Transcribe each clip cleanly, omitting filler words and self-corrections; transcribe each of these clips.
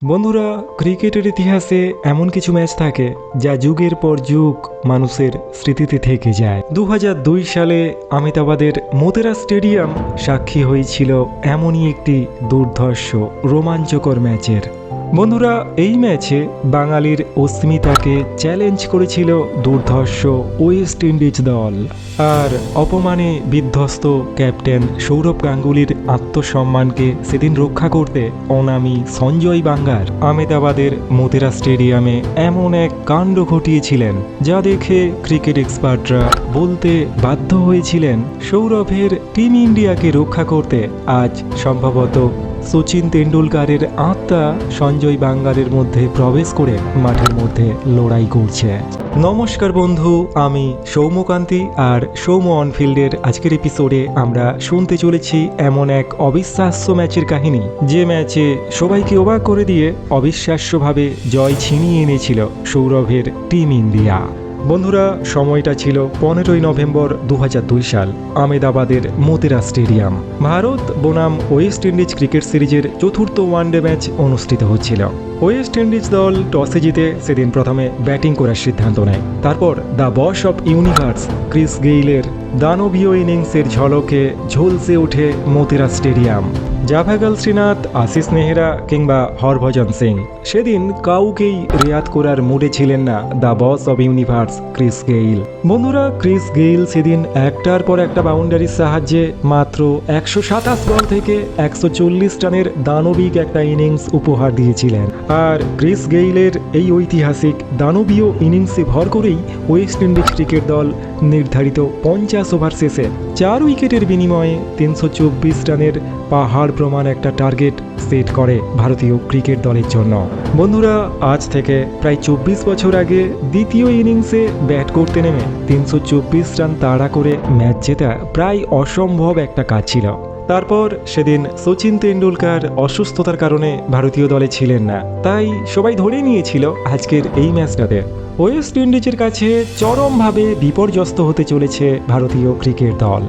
বন্ধুরা, ক্রিকেটের ইতিহাসে এমন কিছু ম্যাচ থাকে যা যুগের পর যুগ মানুষের স্মৃতিতে থেকে যায়। 2002 সালে আহমেদাবাদের মোতেরা স্টেডিয়াম সাক্ষী হয়েছিল এমনই একটি দুর্ধর্ষ রোমাঞ্চকর ম্যাচের। বন্ধুরা, এই ম্যাচে বাঙালির অস্মিতাকে চ্যালেঞ্জ করেছিল দুর্ধর্ষ ওয়েস্ট ইন্ডিজ দল। আর অপমানে বিধ্বস্ত ক্যাপ্টেন সৌরভ গাঙ্গুলির আত্মসম্মানকে সেদিন রক্ষা করতে অনামী সঞ্জয় বাঙ্গার আহমেদাবাদের মোতেরা স্টেডিয়ামে এমন এক কাণ্ড ঘটিয়েছিলেন যা দেখে ক্রিকেট এক্সপার্টরা বলতে বাধ্য হয়েছিলেন সৌরভের টিম ইন্ডিয়াকে রক্ষা করতে আজ সম্ভবত সচিন তেন্ডুলকারের আত্মা সঞ্জয় বাঙ্গারের মধ্যে প্রবেশ করে মাঠের মধ্যে লড়াই করছে। নমস্কার বন্ধু, আমি সৌম্যকান্তি, আর সৌম্য অনফিল্ডের আজকের এপিসোডে আমরা শুনতে চলেছি এমন এক অবিশ্বাস্য ম্যাচের কাহিনী, যে ম্যাচে সবাইকে অবাক করে দিয়ে অবিশ্বাস্যভাবে জয় ছিনিয়ে এনেছিল সৌরভের টিম ইন্ডিয়া। বন্ধুরা, সময়টা ছিল 15ই নভেম্বর 2002 সাল, আহমেদাবাদের মোতেরা স্টেডিয়াম। ভারত বনাম ওয়েস্ট ইন্ডিজ ক্রিকেট সিরিজের চতুর্থ ওয়ানডে ম্যাচ অনুষ্ঠিত হচ্ছিল। ওয়েস্ট ইন্ডিজ দল টসে জিতে সেদিন প্রথমে ব্যাটিং করার সিদ্ধান্ত নেয়। তারপর the boss of universe Chris গেইলের দানবীয় ইনিংসের ঝলকে ঝলসে ওঠে মোতেরা স্টেডিয়াম। জাভাগল শ্রীনাথ, আশিস নেহরা কিংবা হরভজন সিং সেদিন কাউকেই রেয়াত করার মুডে ছিলেন না the boss of universe Chris Gayle. বন্ধুরা, ক্রিস গেইল সেদিন একটার পর একটা বাউন্ডারির সাহায্যে মাত্র 127 বল থেকে 140 রানের দানবিক একটা ইনিংস উপহার দিয়েছিলেন। আর ক্রিস গেইলের এই ঐতিহাসিক দানবীয় ইনিংসে ভর করেই ওয়েস্ট ইন্ডিজ ক্রিকেট দল নির্ধারিত 50 ওভার শেষে 4 উইকেটের বিনিময়ে 324 রানের পাহাড় প্রমাণ একটা টার্গেট সেট করে ভারতীয় ক্রিকেট দলের জন্য। বন্ধুরা, আজ থেকে প্রায় 24 বছর আগে দ্বিতীয় ইনিংসে ব্যাট করতে নেমে 324 রান তাড়া করে ম্যাচ জেতা প্রায় অসম্ভব একটা কাজ ছিল। তারপর সেদিন সচিন তেন্ডুলকার অসুস্থতার কারণে ভারতীয় দলে ছিলেন না, তাই সবাই ধরে নিয়েছিল আজকের এই ম্যাচটাতে ওয়েস্ট ইন্ডিজের কাছে চরমভাবে বিপর্যস্ত হতে চলেছে ভারতীয় ক্রিকেট দল।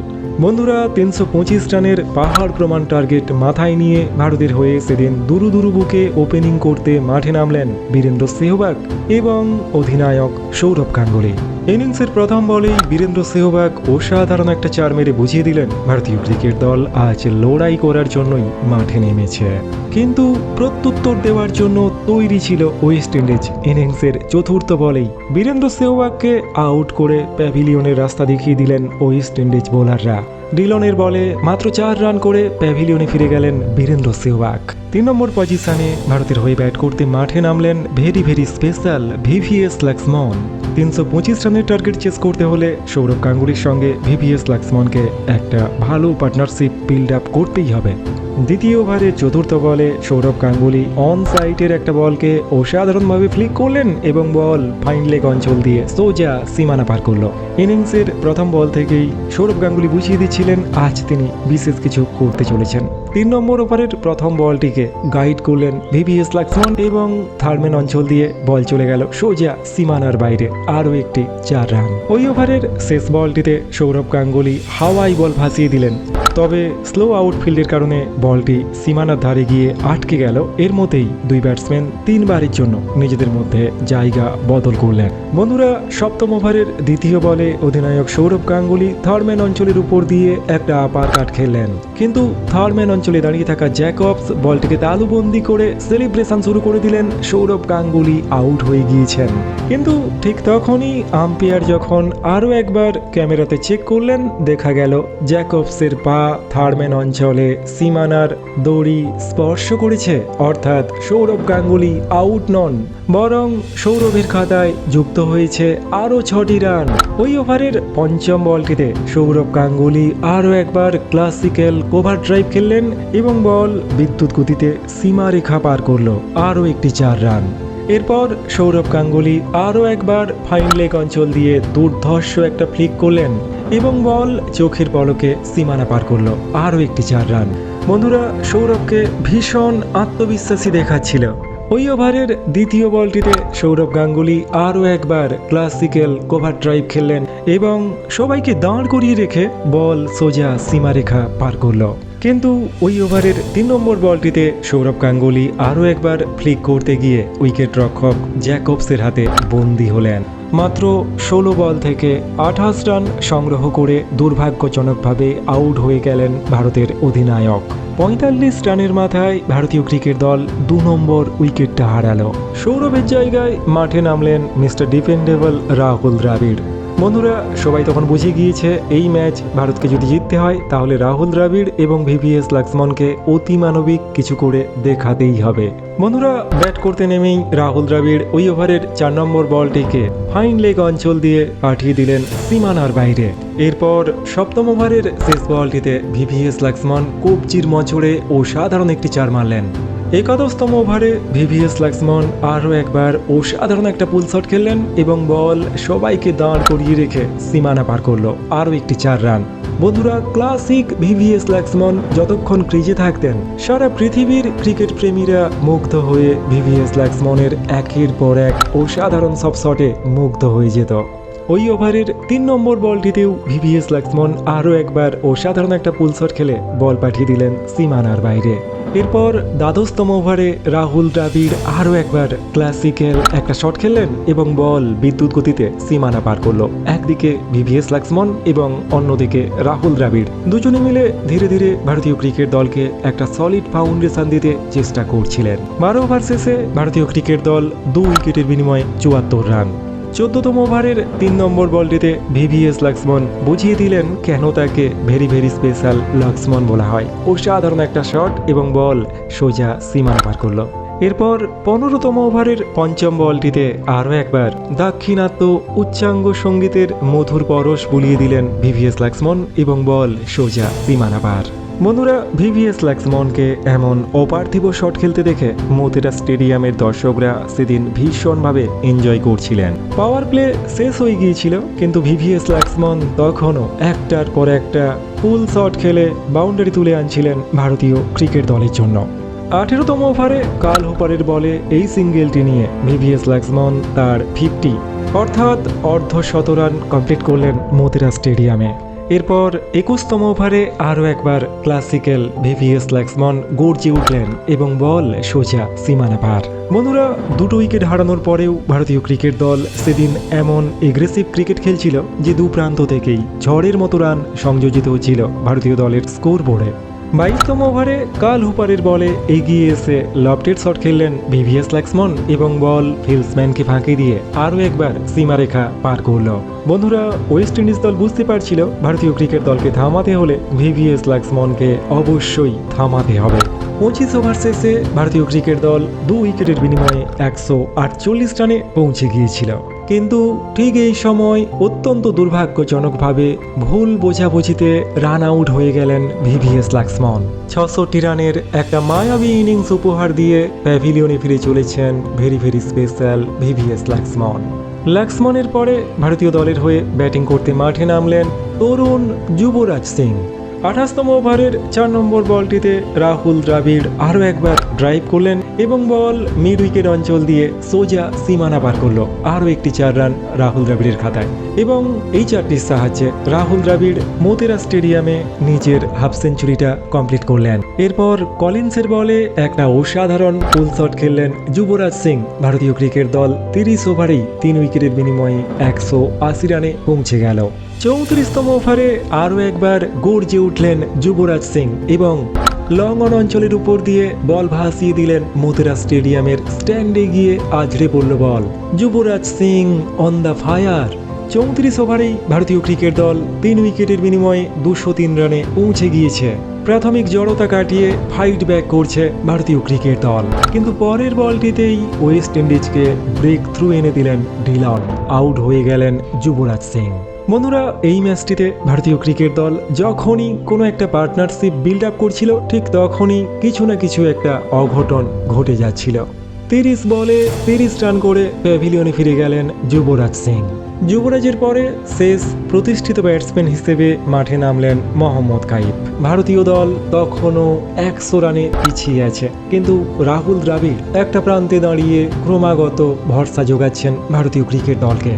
বন্ধুরা, 325 রানের পাহাড় প্রমাণ টার্গেট মাথায় নিয়ে ভারতের হয়ে সেদিন দুরু বুকে ওপেনিং করতে মাঠে নামলেন বীরেন্দ্র সেহবাগ এবং অধিনায়ক সৌরভ গাঙ্গুলি। ইনিংসের প্রথম বলেই বীরেন্দ্র সেহবাগ অসাধারণ একটা চার মেরে বুঝিয়ে দিলেন ভারতীয় ক্রিকেট দল আজ লড়াই করার জন্যই মাঠে নেমেছে। কিন্তু প্রত্যুত্তর দেওয়ার জন্য তৈরি ছিল ওয়েস্ট ইন্ডিজ। ইনিংসের চতুর্থ বলেই বীরেন্দ্র সেহবাগকে আউট করে প্যাভিলিয়নের রাস্তা দেখিয়ে দিলেন ওয়েস্ট ইন্ডিজ বোলাররা। ডিলনের বলে মাত্র 4 রান করে প্যাভিলিয়নে ফিরে গেলেন বীরেন্দ্র সেহবাগ। 3 নম্বর পজিশনে ভারতের হয়ে ব্যাট করতে মাঠে নামলেন ভেরি স্পেশাল ভিভিএস লক্ষ্মণ। 325 রানের টার্গেট চেস করতে হলে সৌরভ গাঙ্গুলির সঙ্গে ভিভিএস লক্ষ্মণকে একটা ভালো পার্টনারশিপ বিল্ড আপ করতেই হবে। দ্বিতীয় ওভারের চতুর্থ বলে সৌরভ গাঙ্গুলি অন সাইডের একটা বলকে অসাধারণভাবে ফ্লিক করলেন এবং বল ফাইন লেগ অঞ্চল দিয়ে সোজা সীমানা পার করল। ইনিংসের প্রথম বল থেকেই সৌরভ গাঙ্গুলি বুঝিয়ে দিচ্ছিলেন আজ তিনি বিশেষ কিছু করতে চলেছেন। 3 নম্বর ওভারের প্রথম বলটিকে গাইড করলেন ভিভিএস লক্ষ্মণ এবং থার্ডম্যান অঞ্চল দিয়ে বল চলে গেল সোজা সীমানার বাইরে, আরও একটি 4 রান। ওই ওভারের শেষ বলটিতে সৌরভ গাঙ্গুলি হাওয়াই বল ভাসিয়ে দিলেন, তবে স্লো আউটফিল্ডের কারণে বলটি সীমানার ধারে গিয়ে আটকে গেল। এর মধ্যেই দুই ব্যাটসম্যান 3 বারের জন্য নিজেদের মধ্যে জায়গা বদল করলেন। বন্ধুরা, সপ্তম ওভারের দ্বিতীয় বলে অধিনায়ক সৌরভ গাঙ্গুলি থার্ডম্যান অঞ্চলের উপর দিয়ে একটা আপার কাট খেললেন, কিন্তু থার্ডম্যান অঞ্চলে দাঁড়িয়ে থাকা জ্যাকবস বলটিকে তালুবন্দি করে সেলিব্রেশন শুরু করে দিলেন। সৌরভ গাঙ্গুলি আউট হয়ে গিয়েছেন, কিন্তু ঠিক তখনই আম্পায়ার যখন আরও একবার ক্যামেরাতে চেক করলেন, দেখা গেল জ্যাকবসের পা থার্ডম্যান অঞ্চলে সীমানার দড়ি স্পর্শ করেছে, অর্থাৎ সৌরভ গাঙ্গুলি আউট নন, বরং সৌরভের খাতায় যুক্ত হয়েছে আরও 6টি রান। ওই ওভারের পঞ্চম বলটিতে সৌরভ গাঙ্গুলি আরও একবার ক্লাসিক্যাল কভার ড্রাইভ খেললেন এবং বল বিদ্যুৎ গতিতে সীমারেখা পার করলো, আরও একটি 4 রান। এরপর সৌরভ গাঙ্গুলি আরও একবার ফাইন লেগ অঞ্চল দিয়ে দুর্ধর্ষ একটা ফ্লিক করলেন এবং বল চোখের পলকে সীমানা পার করলো, আরও একটি 4 রান। বন্ধুরা, সৌরভকে ভীষণ আত্মবিশ্বাসী দেখাচ্ছিল। ওই ওভারের দ্বিতীয় বলটিতে সৌরভ গাঙ্গুলি আরও একবার ক্লাসিক্যাল কভার ড্রাইভ খেললেন এবং সবাইকে দাঁড় করিয়ে রেখে বল সোজা সীমারেখা পার করল। কিন্তু ওই ওভারের 3 নম্বর বলটিতে সৌরভ গাঙ্গুলি আরও একবার ফ্লিক করতে গিয়ে উইকেট রক্ষক জ্যাকবসের হাতে বন্দী হলেন। মাত্র 16 বল থেকে 28 রান সংগ্রহ করে দুর্ভাগ্যজনকভাবে আউট হয়ে গেলেন ভারতের অধিনায়ক। 45 রানের মাথায় ভারতীয় ক্রিকেট দল 2 নম্বর উইকেটটা হারালো। সৌরভের জায়গায় মাঠে নামলেন মিস্টার ডিপেন্ডেবল রাহুল দ্রাবিড়। বন্ধুরা, সবাই তখন বুঝে গিয়েছে এই ম্যাচ ভারতকে যদি জিততে হয় তাহলে রাহুল দ্রাবিড় এবং ভিভিএস লক্ষ্মণকে অতিমানবিক কিছু করে দেখাতেই হবে। বন্ধুরা, ব্যাট করতে নেমেই রাহুল দ্রাবিড় ওই ওভারের 4 নম্বর বলটিকে ফাইন লেগ অঞ্চল দিয়ে পাঠিয়ে দিলেন সীমানার বাইরে। এরপর 7ম ওভারের শেষ বলটিতে ভিভিএস লক্ষ্মণ কবজির মোচড়ে অসাধারণ একটি 4 মারলেন। 11তম ওভারে ভিভিএস লক্ষ্মণ আরও একবার অসাধারণ একটা পুল শট খেললেন এবং বল সবাইকে দাঁড় করিয়ে রেখে সীমানা পার করলো আরও একটি 4 রান। বন্ধুরা, ক্লাসিক ভিভিএস লক্ষ্মণ যতক্ষণ ক্রিজে থাকতেন সারা পৃথিবীর ক্রিকেট প্রেমীরা মুগ্ধ হয়ে ভিভিএস লক্ষ্মণের একের পর এক অসাধারণ সব শটে মুগ্ধ হয়ে যেত। ওই ওভারের 3 নম্বর বলটিতেও ভিভিএস লক্ষ্মণ আরও একবার অসাধারণ একটা পুল শট খেলে বল পাঠিয়ে দিলেন সীমানার বাইরে। এরপর 12তম ওভারে রাহুল দ্রাবিড় আরও একবার ক্লাসিক্যাল একটা শট খেললেন এবং বল বিদ্যুৎ গতিতে সীমানা পার করলো। একদিকে ভিভিএস লক্ষ্মণ এবং অন্যদিকে রাহুল দ্রাবিড় দুজনে মিলে ধীরে ধীরে ভারতীয় ক্রিকেট দলকে একটা সলিড ফাউন্ডেশন দিতে চেষ্টা করছিলেন। 12 ওভার শেষে ভারতীয় ক্রিকেট দল 2 উইকেটের বিনিময়ে 74 রান। 14তম ওভারের 3 নম্বর বলটিতে ভিভিএস লক্ষ্মণ বুঝিয়ে দিলেন কেন তাকে ভেরি ভেরি স্পেশাল লক্ষ্মণ বলা হয়। অসাধারণ একটা শট এবং বল সোজা সীমানা পার করলো। এরপর 15তম ওভারের 5ম বলটিতে আরও একবার দাক্ষিণাত্য উচ্চাঙ্গ সঙ্গীতের মধুর পরশ বুলিয়ে দিলেন ভিভিএস লক্ষ্মণ এবং বল সোজা সীমানা পার। বন্ধুরা, ভিভিএস লক্ষ্মণকে এমন অপার্থিব শট খেলতে দেখে মোতেরা স্টেডিয়ামের দর্শকরা সেদিন ভীষণভাবে এনজয় করছিলেন। পাওয়ার প্লে শেষ হয়ে গিয়েছিল, কিন্তু ভিভিএস লক্ষ্মণ তখনও একটার পর একটা ফুল শট খেলে বাউন্ডারি তুলে আনছিলেন ভারতীয় ক্রিকেট দলের জন্য। 18তম ওভারে কাল হোপারের বলে এই সিঙ্গেলটি নিয়ে ভিভিএস লক্ষ্মণ তার 50 অর্থাৎ অর্ধশতরান কমপ্লিট করলেন মোতেরা স্টেডিয়ামে। এরপর 21তম ওভারে আরও একবার ক্লাসিক্যাল ভিভিএস লক্ষ্মণ গর্জে উঠলেন এবং বল সোজা সীমানা পার। বন্ধুরা, 2 উইকেট হারানোর পরেও ভারতীয় ক্রিকেট দল সেদিন এমন এগ্রেসিভ ক্রিকেট খেলছিল যে দু প্রান্ত থেকেই ঝড়ের মতো রান সংযোজিত হচ্ছিল ভারতীয় দলের স্কোর বোর্ডে। 22তম ওভারে কাল হুপারের বলে এগিয়ে এসে লফটেড শট খেললেন ভিভিএস লক্ষ্মণ এবং বল ফিল্ডসম্যানকে ফাঁকি দিয়ে আরও একবার সীমারেখা পার করল। বন্ধুরা, ওয়েস্ট ইন্ডিজ দল বুঝতে পারছিল ভারতীয় ক্রিকেট দলকে থামাতে হলে ভিভিএস লক্ষ্মণকে অবশ্যই থামাতে হবে। 25 ওভার শেষে ভারতীয় ক্রিকেট দল 2 উইকেটের বিনিময়ে 148 রানে পৌঁছে গিয়েছিল। কিন্তু ঠিক এই সময় অত্যন্ত দুর্ভাগ্যজনকভাবে ভুল বোঝাবুঝিতে রান আউট হয়ে গেলেন ভিভিএস লক্ষ্মণ। 66 রানের একটা মায়াবী ইনিংস উপহার দিয়ে প্যাভিলিয়নে ফিরে চলেছেন very very special VVS Laxman. লক্ষ্মণের পরে ভারতীয় দলের হয়ে ব্যাটিং করতে মাঠে নামলেন তরুণ যুবরাজ সিং। 28তম ওভারের 4 নম্বর বলটিতে রাহুল দ্রাবিড় আরও একবার ড্রাইভ করলেন এবং বল মিড উইকেট অঞ্চল দিয়ে সোজা সীমানা পার করলো আরও একটি 4 রান রাহুল দ্রাবিড়ের খাতায়। এবং এই 4টির সাহায্যে রাহুল দ্রাবিড় মোতেরা স্টেডিয়ামে নিজের হাফ সেঞ্চুরিটা কমপ্লিট করলেন। এরপর কলিন্সের বলে একটা অসাধারণ ফুল শট খেললেন যুবরাজ সিং। ভারতীয় ক্রিকেট দল 30 ওভারেই 3 উইকেটের বিনিময়ে 180 রানে পৌঁছে গেল। 34তম ওভারে আরও একবার গর্জে উঠলেন যুবরাজ সিং এবং লং অন অঞ্চলের উপর দিয়ে বল ভাসিয়ে দিলেন মোতেরা স্টেডিয়ামের স্ট্যান্ডে গিয়ে আছড়ে পড়ল বল। Yuvraj Singh on the fire. 34 ওভারেই ভারতীয় ক্রিকেট দল 3 উইকেটের বিনিময়ে 203 রানে পৌঁছে গিয়েছে। প্রাথমিক জড়তা কাটিয়ে ফাইট ব্যাক করছে ভারতীয় ক্রিকেট দল, কিন্তু পরের বলটিতেই ওয়েস্ট ইন্ডিজকে ব্রেক থ্রু এনে দিলেন ডিলন। আউট হয়ে গেলেন যুবরাজ সিং। বন্ধুরা, এই ম্যাচটিতে ভারতীয় ক্রিকেট দল যখনই কোনো একটা পার্টনারশিপ বিল্ড আপ করছিল ঠিক তখনই কিছু না কিছু একটা অঘটন ঘটে যাচ্ছিল। 30 বলে 30 রান করে প্যাভিলিয়নে ফিরে গেলেন যুবরাজ সিং। যুবরাজের পরে শেষ প্রতিষ্ঠিত ব্যাটসম্যান হিসেবে মাঠে নামলেন মোহাম্মদ কাইফ। ভারতীয় দল তখনও 100 রানে পিছিয়ে আছে, কিন্তু রাহুল দ্রাবিড় একটা প্রান্তে দাঁড়িয়ে ক্রমাগত ভরসা যোগাচ্ছেন ভারতীয় ক্রিকেট দলকে।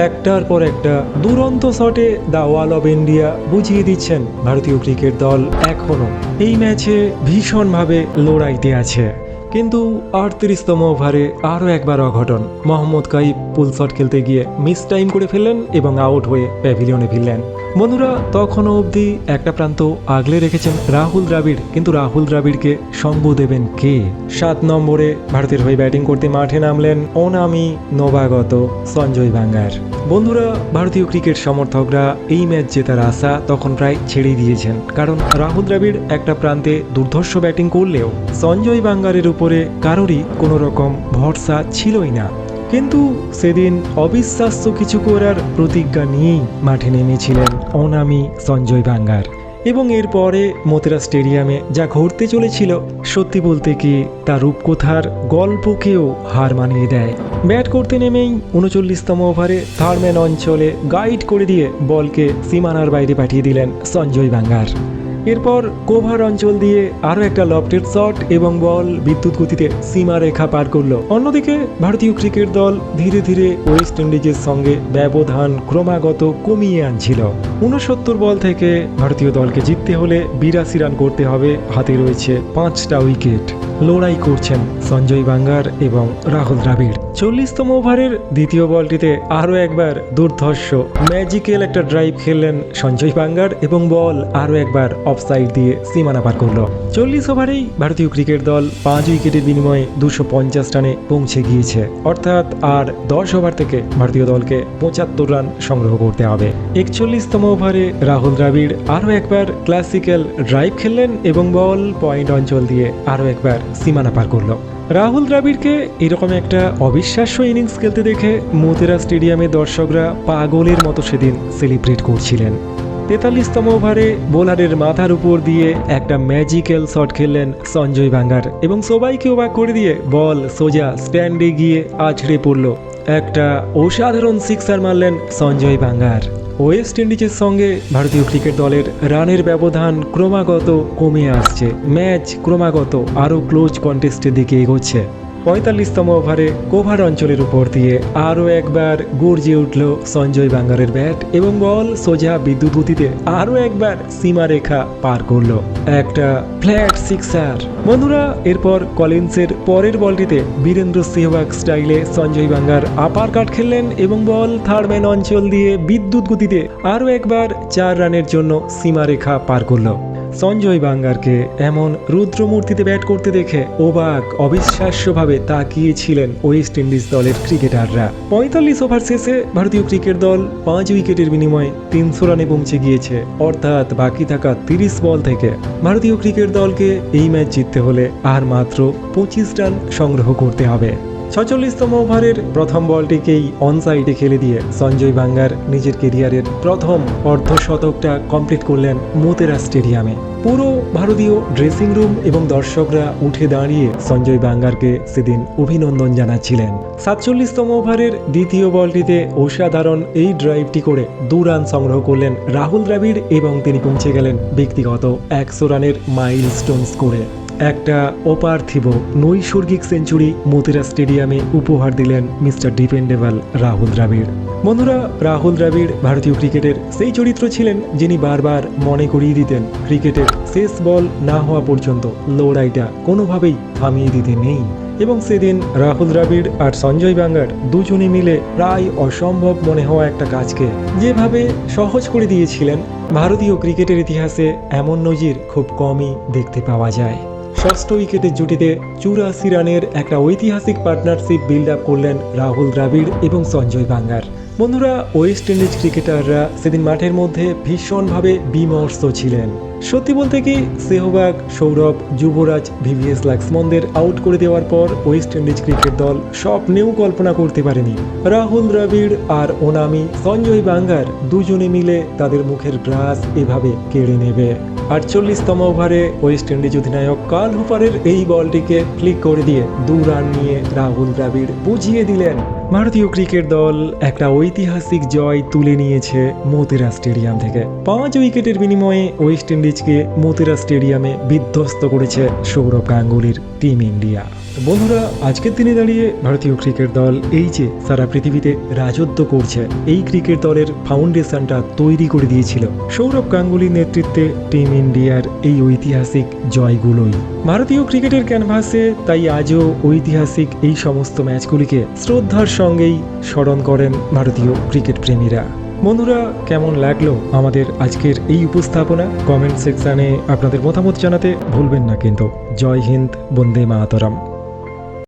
একটার পর একটা দুরন্ত শটে দ্য ওয়াল অফ ইন্ডিয়া বুঝিয়ে দিচ্ছেন ভারতীয় ক্রিকেট দল এখনও এই ম্যাচে ভীষণভাবে লড়াইতে আছে। কিন্তু 38তম ওভারে আরও একবার অঘটন। মোহাম্মদ কাইফ পুল শট খেলতে গিয়ে মিস টাইম করে ফেললেন এবং আউট হয়ে প্যাভিলিয়নে ফিরলেন। বন্ধুরা, তখনও অবধি একটা প্রান্ত আগলে রেখেছেন রাহুল দ্রাবিড়, কিন্তু রাহুল দ্রাবিড়কে সঙ্গ দেবেন কে? 7 নম্বরে ভারতের হয়ে ব্যাটিং করতে মাঠে নামলেন অনামি নবাগত সঞ্জয় বাঙ্গার। বন্ধুরা, ভারতীয় ক্রিকেট সমর্থকরা এই ম্যাচ জেতার আশা তখন প্রায় ছেড়েই দিয়েছেন, কারণ রাহুল দ্রাবিড় একটা প্রান্তে দুর্ধর্ষ ব্যাটিং করলেও সঞ্জয় বাঙ্গারের উপরে কারোরই কোনো রকম ভরসা ছিলই না। কিন্তু সেদিন অবিশ্বাস্য কিছু করার প্রতিজ্ঞা নিয়েই মাঠে নেমেছিলেন অনামি সঞ্জয় বাঙ্গার, এবং এরপরে মোতেরা স্টেডিয়ামে যা ঘটতে চলেছিল সত্যি বলতে কি তার রূপকথার গল্পকেও হার মানিয়ে দেয়। ব্যাট করতে নেমেই 39তম ওভারে থার্ডম্যান অঞ্চলে গাইড করে দিয়ে বলকে সীমানার বাইরে পাঠিয়ে দিলেন সঞ্জয় বাঙ্গার। এরপর কোভার অঞ্চল দিয়ে আরও একটা লফটেড শট এবং বল বিদ্যুৎ গতিতে সীমারেখা পার করলো। অন্যদিকে ভারতীয় ক্রিকেট দল ধীরে ধীরে ওয়েস্ট ইন্ডিজের সঙ্গে ব্যবধান ক্রমাগত কমিয়ে আনছিল। 69 বল থেকে ভারতীয় দলকে জিততে হলে 82 রান করতে হবে, হাতে রয়েছে 5টা উইকেট। লড়াই করছেন সঞ্জয় বাঙ্গার এবং রাহুল দ্রাবিড়। 40তম ওভারের দ্বিতীয় বলটিতে আরও একবার দুর্ধর্ষ ম্যাজিক্যাল একটা ড্রাইভ খেললেন সঞ্জয় বাঙ্গার এবং বল আরও একবার অফসাইড দিয়ে সীমানা পার করলো। 40 ওভারেই ভারতীয় ক্রিকেট দল 5 উইকেটের বিনিময়ে 250 রানে পৌঁছে গিয়েছে, অর্থাৎ আর 10 ওভার থেকে ভারতীয় দলকে 75 রান সংগ্রহ করতে হবে। 41তম ওভারে রাহুল দ্রাবিড় আরও একবার ক্লাসিক্যাল ড্রাইভ খেললেন এবং বল পয়েন্ট অঞ্চল দিয়ে আরও একবার সীমানা পার করলো। রাহুল দ্রাবিড়কে এরকম একটা অবিশ্বাস্য ইনিংস খেলতে দেখে মোতেরা স্টেডিয়ামে দর্শকরা পাগলের মতো সেদিন সেলিব্রেট করছিলেন। 43তম ওভারে বোলারের মাথার উপর দিয়ে একটা ম্যাজিক্যাল শট খেললেন সঞ্জয় বাঙ্গার এবং সবাইকে অবাক করে দিয়ে বল সোজা স্ট্যান্ডে গিয়ে আছড়ে পড়ল। একটা অসাধারণ সিক্সার মারলেন সঞ্জয় বাঙ্গার। ওয়েস্ট ইন্ডিজের সঙ্গে ভারতীয় ক্রিকেট দলের রানের ব্যবধান ক্রমাগত কমে আসছে, ম্যাচ ক্রমাগত আরও ক্লোজ কন্টেস্টের দিকে এগোচ্ছে। 45তম ওভারে কোভার অঞ্চলের উপর দিয়ে আরও একবার গর্জে উঠল সঞ্জয় বাঙ্গারের ব্যাট এবং বল সোজা বিদ্যুৎ গতিতে আরও একবার সীমারেখা পার করলো। একটা ফ্ল্যাট সিক্সার। বন্ধুরা, এরপর কলিন্সের পরের বলটিতে বীরেন্দ্র সেহবাগ স্টাইলে সঞ্জয় বাঙ্গার আপার কাট খেললেন এবং বল থার্ডম্যান অঞ্চল দিয়ে বিদ্যুৎ গতিতে আরও একবার 4 রানের জন্য সীমারেখা পার করলো। সঞ্জয় বাঙ্গারকে এমন রুদ্রমূর্তিতে ব্যাট করতে দেখে অবাক অবিশ্বাস্যভাবে তাকিয়েছিলেন ওয়েস্ট ইন্ডিজ দলের ক্রিকেটাররা। 45 ওভার শেষে ভারতীয় ক্রিকেট দল 5 উইকেটের বিনিময়ে 300 রানে পৌঁছে গিয়েছে, অর্থাৎ বাকি থাকা 30 বল থেকে ভারতীয় ক্রিকেট দলকে এই ম্যাচ জিততে হলে আর মাত্র 25 রান সংগ্রহ করতে হবে। 46তম ওভারের প্রথম বলটিকেই অনসাইডে খেলে দিয়ে সঞ্জয় বাঙ্গার নিজের কেরিয়ারের প্রথম অর্ধশতকটা কমপ্লিট করলেন মোতেরা স্টেডিয়ামে। পুরো ভারতীয় ড্রেসিং রুম এবং দর্শকরা উঠে দাঁড়িয়ে সঞ্জয় বাঙ্গারকে সেদিন অভিনন্দন জানাচ্ছিলেন। 47তম ওভারের দ্বিতীয় বলটিতে অসাধারণ এই ড্রাইভটি করে 2 রান সংগ্রহ করলেন রাহুল দ্রাবিড় এবং তিনি পৌঁছে গেলেন ব্যক্তিগত 100 রানের মাইলস্টোন স্কোরে। একটা অপার্থিব নৈসর্গিক সেঞ্চুরি মোতেরা স্টেডিয়ামে উপহার দিলেন মিস্টার ডিপেন্ডেবল রাহুল দ্রাবিড়। বন্ধুরা, রাহুল দ্রাবিড় ভারতীয় ক্রিকেটের সেই চরিত্র ছিলেন যিনি বারবার মনে করিয়ে দিতেন ক্রিকেটের শেষ বল না হওয়া পর্যন্ত লড়াইটা কোনোভাবেই থামিয়ে দিতে নেই। এবং সেদিন রাহুল দ্রাবিড় আর সঞ্জয় বাঙ্গার দুজনে মিলে প্রায় অসম্ভব মনে হওয়া একটা কাজকে যেভাবে সহজ করে দিয়েছিলেন, ভারতীয় ক্রিকেটের ইতিহাসে এমন নজির খুব কমই দেখতে পাওয়া যায়। 6ষ্ঠ উইকেটের জুটিতে 84 রানের একটা ঐতিহাসিক পার্টনারশিপ বিল্ড আপ করলেন রাহুল দ্রাবিড় এবং সঞ্জয় বাঙ্গার। বন্ধুরা, ওয়েস্ট ইন্ডিজ ক্রিকেটাররা সেদিন মাঠের মধ্যে ভীষণভাবে বিমর্ষ ছিলেন। সত্যি বলতে কি, সেহবাগ, সৌরভ, যুবরাজ, ভিভিএস লক্ষ্মণদের আউট করে দেওয়ার পর ওয়েস্ট ইন্ডিজ ক্রিকেট দল স্বপ্নেও কল্পনা করতে পারেনি রাহুল দ্রাবিড় আর অনামি সঞ্জয় বাঙ্গার দুজনে মিলে তাদের মুখের গ্রাস এভাবে কেড়ে নেবে। 48তম ওভারে ওয়েস্ট ইন্ডিজ অধিনায়ক কার্ল হুপারের এই বলটিকে ফ্লিক করে দিয়ে 2 রান নিয়ে রাহুল দ্রাবিড় বুঝিয়ে দিলেন ভারতীয় ক্রিকেট দল একটা ঐতিহাসিক জয় তুলে নিয়েছে মোতেরা স্টেডিয়াম থেকে। 5 উইকেটের বিনিময়ে ওয়েস্ট ইন্ডিজকে মোতেরা স্টেডিয়ামে বিধ্বস্ত করেছে সৌরভ গাঙ্গুলির টিম ইন্ডিয়া। তো বন্ধুরা, আজকের দিনে দাঁড়িয়ে ভারতীয় ক্রিকেট দল এই যে সারা পৃথিবীতে রাজত্ব করছে, এই ক্রিকেট দলের ফাউন্ডেশনটা তৈরি করে দিয়েছিল সৌরভ গাঙ্গুলির নেতৃত্বে টিম ইন্ডিয়ার এই ঐতিহাসিক জয়গুলোই। ভারতীয় ক্রিকেটের ক্যানভাসে তাই আজও ঐতিহাসিক এই সমস্ত ম্যাচগুলিকে শ্রদ্ধার সঙ্গেই স্মরণ করেন ভারতীয় ক্রিকেট প্রেমীরা। বন্ধুরা, কেমন লাগলো আমাদের আজকের এই উপস্থাপনা? কমেন্ট সেকশানে আপনাদের মতামত জানাতে ভুলবেন না কিন্তু। জয় হিন্দ, বন্দে মাতরম।